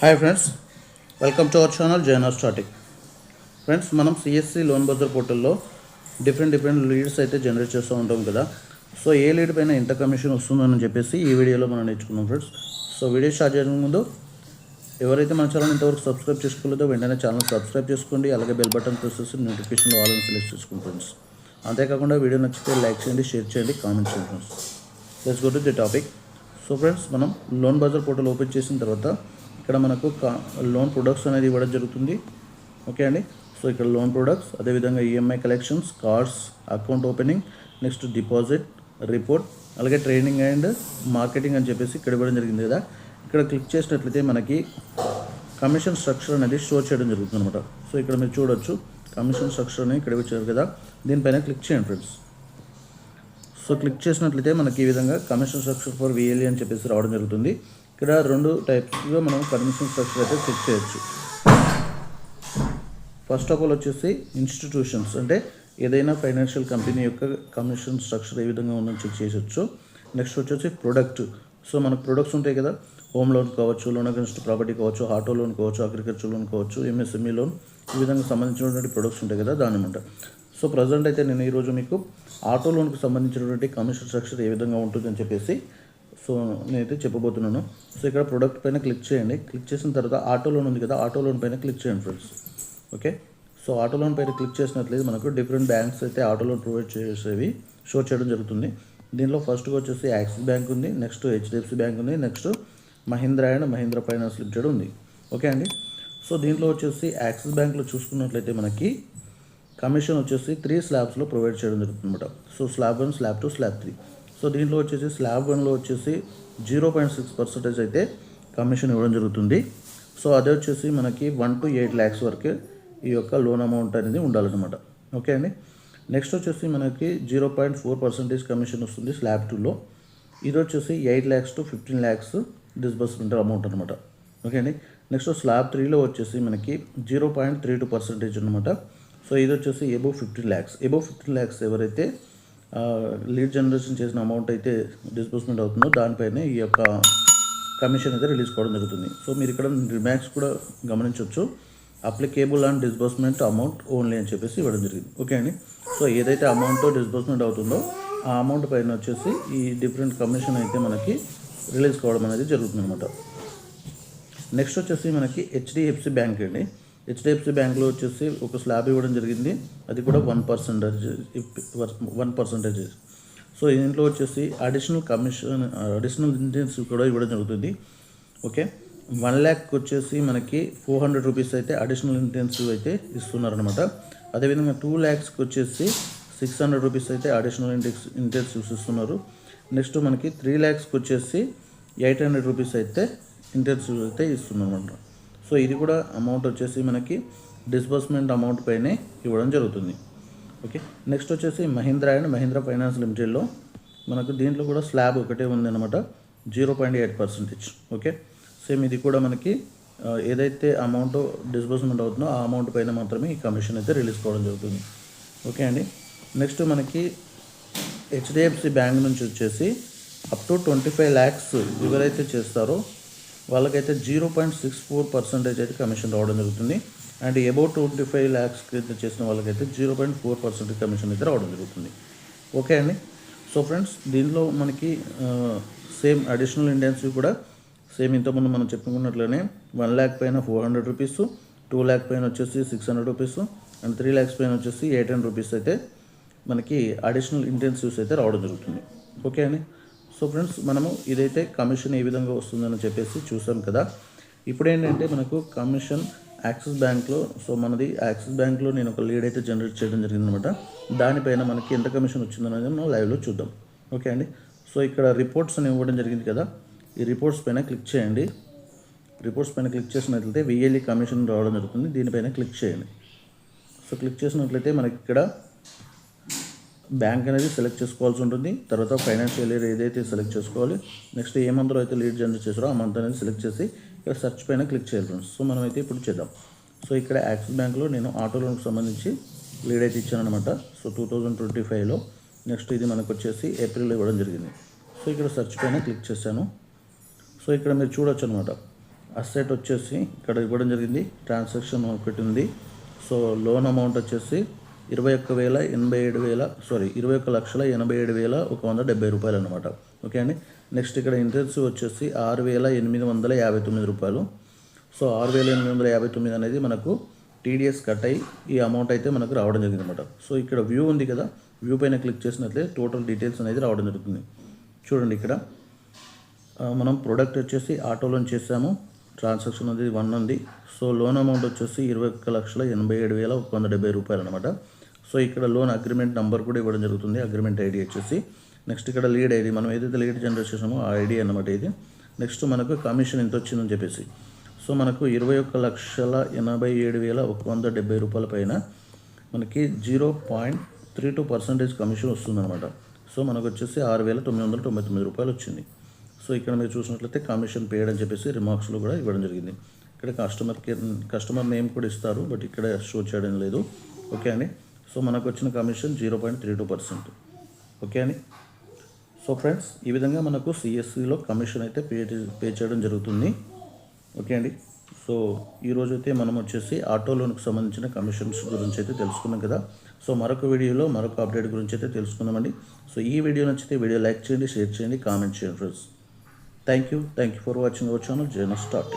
Hi friends, welcome to our channel జైనా starting. Friends, మనం CSC loan Bazar పోర్టల్లో different leads అయితే generate చేస్తూ ఉంటాం కదా. సో ఏ లీడ్ పైన ఎంత కమిషన్ వస్తుందని చెప్పేసి ఈ వీడియోలో మనం నేర్చుకున్నాం ఫ్రెండ్స్. సో వీడియో స్టార్ట్ చేయడానికి ముందు ఎవరైతే మన ఛానల్ ఇంతవరకు సబ్స్క్రైబ్ చేసుకోలేదో వెంటనే ఛానల్ సబ్స్క్రైబ్ చేసుకోండి. అలాగే బెల్ బటన్ ప్రెస్ చేసి నోటిఫికేషన్ ఆల్ అని సెలెక్ట్ చేసుకోండి ఫ్రెండ్స్. అంతేకాకుండా వీడియో నచ్చితే లైక్ చేయండి, షేర్ చేయండి, కామెంట్ చేయండి friends. Let's go to the topic. So friends, మనం లోన్ బజార్ పోర్టల్ ఓపెన్ చేసిన తర్వాత ఇక్కడ మనకు లోన్ ప్రొడక్ట్స్ అనేది ఇవ్వడం జరుగుతుంది. ఓకే అండి. సో ఇక్కడ లోన్ ప్రొడక్ట్స్, అదేవిధంగా EMI collections, cards, account opening, next deposit, report, అలాగే ట్రైనింగ్ అండ్ మార్కెటింగ్ అని చెప్పేసి ఇక్కడ ఇవ్వడం జరిగింది కదా. ఇక్కడ క్లిక్ చేసినట్లయితే మనకి కమిషన్ స్ట్రక్చర్ అనేది షో చేయడం జరుగుతుంది అనమాట. సో ఇక్కడ మీరు చూడొచ్చు కమిషన్ స్ట్రక్చర్ అనేది ఇక్కడ ఇచ్చారు కదా, దీనిపైన క్లిక్ చేయండి ఫ్రెండ్స్. సో క్లిక్ చేసినట్లయితే మనకి ఈ విధంగా కమిషన్ స్ట్రక్చర్ ఫర్ విఎల్ఈ అని చెప్పేసి రావడం జరుగుతుంది. ఇక్కడ రెండు టైప్స్గా మనం కమిషన్ స్ట్రక్చర్ అయితే చెక్ చేయొచ్చు. ఫస్ట్ ఆఫ్ ఆల్ వచ్చేసి ఇన్స్టిట్యూషన్స్, అంటే ఏదైనా ఫైనాన్షియల్ కంపెనీ యొక్క కమిషన్ స్ట్రక్చర్ ఏ విధంగా ఉందని చెక్ చేయొచ్చు. నెక్స్ట్ వచ్చేసి ప్రొడక్ట్. సో మనకు ప్రొడక్ట్స్ ఉంటాయి కదా, హోమ్ లోన్ కావచ్చు, లోన్ అగెన్స్ట్ ప్రాపర్టీ కావచ్చు, ఆటో లోన్ కావచ్చు, అగ్రికల్చర్ లోన్ కావచ్చు, ఎంఎస్ఎంఈ లోన్, ఈ విధంగా సంబంధించినటువంటి ప్రొడక్ట్స్ ఉంటాయి కదా, దాని అనమాట. సో ప్రజెంట్ అయితే నేను ఈరోజు మీకు ఆటో లోన్కి సంబంధించినటువంటి కమిషన్ స్ట్రక్చర్ ఏ విధంగా ఉంటుందని చెప్పేసి సో నేనైతే చెప్పబోతున్నాను. సో ఇక్కడ ప్రొడక్ట్ పైన క్లిక్ చేయండి. క్లిక్ చేసిన తర్వాత ఆటో లోన్ ఉంది కదా, ఆటో లోన్ పైన క్లిక్ చేయండి friends. Okay. So auto loan పైన క్లిక్ చేసినట్లయితే మనకు డిఫరెంట్ బ్యాంక్స్ అయితే ఆటో లోన్ ప్రొవైడ్ చేసేవి షో చేయడం జరుగుతుంది. దీనిలో ఫస్ట్గా వచ్చేసి యాక్సిస్ బ్యాంక్ ఉంది, నెక్స్ట్ హెచ్డిఎఫ్సి బ్యాంక్ ఉంది, next Mahindra and Mahindra finance limited ఉంది. ఓకే అండి. సో దీంట్లో వచ్చేసి యాక్సిస్ బ్యాంక్లో చూసుకున్నట్లయితే మనకి కమిషన్ వచ్చేసి 3 స్లాబ్స్లో ప్రొవైడ్ చేయడం జరుగుతుంది అనమాట. So slab 1, slab 2, slab 3. So దీంట్లో వచ్చేసి స్లాబ్ 1లో వచ్చేసి 0.6% అయితే కమిషన్ ఇవ్వడం జరుగుతుంది. సో అదే వచ్చేసి మనకి 1 to 8 lakhs వరకు ఈ యొక్క లోన్ అమౌంట్ అనేది ఉండాలన్నమాట. ఓకే అండి. నెక్స్ట్ వచ్చేసి మనకి 0.4% కమిషన్ వస్తుంది స్లాబ్ 2లో. ఇది వచ్చేసి 8 lakhs to 15 lakhs disbursement amount అనమాట. ఓకే అండి. నెక్స్ట్ స్లాబ్ 3లో వచ్చేసి మనకి 0.32% అనమాట. సో ఇది వచ్చేసి ఎబోవ్ 15 lakhs. ఎబోవ్ 15 lakhs ఎవరైతే లీడ్ జనరేషన్ చేసిన అమౌంట్ అయితే డిస్బర్స్మెంట్ అవుతుందో దానిపైనే ఈ యొక్క కమిషన్ అయితే రిలీజ్ కావడం జరుగుతుంది. సో మీరు ఇక్కడ రిమార్క్స్ కూడా గమనించవచ్చు, applicable and disbursement amount only అని చెప్పేసి ఇవ్వడం జరిగింది. ఓకే అండి. సో ఏదైతే అమౌంట్ డిస్బర్స్మెంట్ అవుతుందో ఆ అమౌంట్ పైన వచ్చేసి ఈ డిఫరెంట్ కమిషన్ అయితే మనకి రిలీజ్ కావడం అనేది జరుగుతుంది అనమాట. నెక్స్ట్ వచ్చేసి మనకి హెచ్డిఎఫ్సి బ్యాంక్ అండి. హెచ్డిఎఫ్సి బ్యాంక్లో వచ్చేసి ఒక స్లాబ్ ఇవ్వడం జరిగింది, అది కూడా 1%. సో దీంట్లో వచ్చేసి అడిషనల్ ఇంటెన్సివ్ కూడా ఇవ్వడం జరుగుతుంది. ఓకే. 1 lakh వచ్చేసి మనకి 400 రూపీస్ అయితే అడిషనల్ ఇంటెన్సివ్ అయితే ఇస్తున్నారనమాట. అదేవిధంగా 2 lakhsకి వచ్చేసి 600 రూపీస్ అయితే అడిషనల్ ఇంటెన్సివ్స్ ఇస్తున్నారు. నెక్స్ట్ మనకి 3 lakhsకి వచ్చేసి 800 రూపీస్ అయితే ఇంటెన్సివ్ అయితే ఇస్తున్నారు అనమాట. సో ఇది కూడా అమౌంట్ వచ్చేసి మనకి డిస్బర్స్మెంట్ అమౌంట్ పైనే ఇవ్వడం జరుగుతుంది. ఓకే. నెక్స్ట్ వచ్చేసి మహీంద్రా అండ్ మహీంద్రా ఫైనాన్స్ లిమిటెడ్లో మనకు దీంట్లో కూడా స్లాబ్ ఒకటే ఉంది అనమాట, 0.8%. ఓకే. సేమ్ ఇది కూడా మనకి ఏదైతే అమౌంట్ డిస్బర్స్మెంట్ అవుతుందో ఆ అమౌంట్ పైన మాత్రమే ఈ కమిషన్ అయితే రిలీజ్ కావడం జరుగుతుంది. ఓకే అండి. నెక్స్ట్ మనకి హెచ్డిఎఫ్సి బ్యాంక్ నుంచి వచ్చేసి అప్ టు 25 lakhs ఎవరైతే చేస్తారో వాళ్ళకైతే 0.64% అయితే కమిషన్ రావడం జరుగుతుంది. అండ్ అబౌట్ 25 lakhsకి అయితే చేసిన వాళ్ళకైతే 0.4% కమిషన్ అయితే రావడం జరుగుతుంది. ఓకే అండి. సో ఫ్రెండ్స్, దీనిలో మనకి సేమ్ అడిషనల్ ఇంటెన్సివ్ కూడా సేమ్ ఇంతకుముందు మనం చెప్పుకున్నట్లనే 1 lakh పైన 400 రూపీస్, 2 lakh పైన వచ్చేసి 600 రూపీస్, అండ్ 3 lakhs పైన వచ్చేసి 800 రూపీస్ అయితే మనకి అడిషనల్ ఇంటెన్సివ్స్ అయితే రావడం జరుగుతుంది. ఓకే అండి. సో ఫ్రెండ్స్, మనము ఇదైతే కమిషన్ ఏ విధంగా వస్తుందని చెప్పేసి చూసాం కదా. ఇప్పుడు ఏంటంటే మనకు కమిషన్ యాక్సిస్ బ్యాంక్లో, సో మనది యాక్సిస్ బ్యాంక్లో నేను ఒక లీడ్ అయితే జనరేట్ చేయడం జరిగిందనమాట. దానిపైన మనకి ఎంత కమిషన్ వచ్చిందనేది మనం లైవ్లో చూద్దాం. ఓకే అండి. సో ఇక్కడ రిపోర్ట్స్ అని ఇవ్వడం జరిగింది కదా, ఈ రిపోర్ట్స్ పైన క్లిక్ చేయండి. రిపోర్ట్స్ పైన క్లిక్ చేసినట్లయితే విఎల్ఈ కమిషన్ రావడం జరుగుతుంది, దీనిపైన క్లిక్ చేయండి. సో క్లిక్ చేసినట్లయితే మనకి ఇక్కడ బ్యాంక్ అనేది సెలెక్ట్ చేసుకోవాల్సి ఉంటుంది. తర్వాత ఫైనాన్షియల్ ఇయర్ ఏదైతే సెలెక్ట్ చేసుకోవాలి, నెక్స్ట్ ఏ మంత్లో అయితే లీడ్ జనరేట్ చేసారో ఆ మంత్ అనేది సెలెక్ట్ చేసి ఇక్కడ సెర్చ్ పైన క్లిక్ చేయాలి ఫ్రెండ్స్. సో మనమైతే ఇప్పుడు చేద్దాం. సో ఇక్కడ యాక్సిస్ బ్యాంక్లో నేను ఆటో లోన్కి సంబంధించి లీడ్ అయితే ఇచ్చాను అనమాట. సో 2025లో. నెక్స్ట్ ఇది మనకు వచ్చేసి ఏప్రిల్లో ఇవ్వడం జరిగింది. సో ఇక్కడ సెర్చ్ పైన క్లిక్ చేశాను. సో ఇక్కడ మీరు చూడొచ్చు అనమాట, అసెట్ వచ్చేసి ఇక్కడ ఇవ్వడం జరిగింది, ట్రాన్సాక్షన్ ఒకటి ఉంది. సో లోన్ అమౌంట్ వచ్చేసి 21,87,170 రూపాయలు అనమాట. ఓకే అండి. నెక్స్ట్ ఇక్కడ ఇంట్రెస్ట్ వచ్చేసి 6,859 రూపాయలు. సో 6,859 అనేది మనకు టీడీఎస్ కట్ అయ్యి ఈ అమౌంట్ అయితే మనకు రావడం జరిగింది అనమాట. సో ఇక్కడ వ్యూ ఉంది కదా, వ్యూ పైన క్లిక్ చేసినట్లయితే టోటల్ డీటెయిల్స్ అనేది రావడం జరుగుతుంది. చూడండి ఇక్కడ మనం ప్రోడక్ట్ వచ్చేసి ఆటో లోన్ చేసాము, ట్రాన్సాక్షన్ అనేది 1 ఉంది. సో లోన్ అమౌంట్ వచ్చేసి 21,87,170 రూపాయలు అనమాట. సో ఇక్కడ లోన్ అగ్రిమెంట్ నెంబర్ కూడా ఇవ్వడం జరుగుతుంది, అగ్రిమెంట్ ఐడి వచ్చేసి. నెక్స్ట్ ఇక్కడ లీడ్ ఐడి, మనం ఏదైతే లీడ్ జనరేట్ చేసామో ఆ ఐడి అన్నమాట ఇది. నెక్స్ట్ మనకు కమిషన్ ఎంత వచ్చిందని చెప్పేసి, సో మనకు 21,87,170 రూపాయల పైన మనకి 0.32% కమిషన్ వస్తుందన్నమాట. సో మనకు వచ్చేసి 6,999 రూపాయలు వచ్చింది. సో ఇక్కడ మీరు చూసినట్లయితే కమిషన్ పేడ్ అని చెప్పేసి రిమార్క్స్లో కూడా ఇవ్వడం జరిగింది. ఇక్కడ కస్టమర్ నేమ్ కూడా ఇస్తారు, బట్ ఇక్కడ షో చేయడం లేదు. ఓకే అండి. సో మనకు వచ్చిన కమిషన్ 0.32%. ఓకే అండి. సో ఫ్రెండ్స్, ఈ విధంగా మనకు సిఎస్సిలో కమిషన్ అయితే పే చేయడం జరుగుతుంది. ఓకే అండి. సో ఈరోజు అయితే మనం వచ్చేసి ఆటో లోన్కి సంబంధించిన కమిషన్స్ గురించి అయితే తెలుసుకున్నాం కదా. సో మరొక వీడియోలో మరొక అప్డేట్ గురించి అయితే తెలుసుకుందామండి. సో ఈ వీడియో నచ్చితే వీడియో లైక్ చేయండి, షేర్ చేయండి, కామెంట్ చేయండి friends. Thank you for watching our channel. Journey start.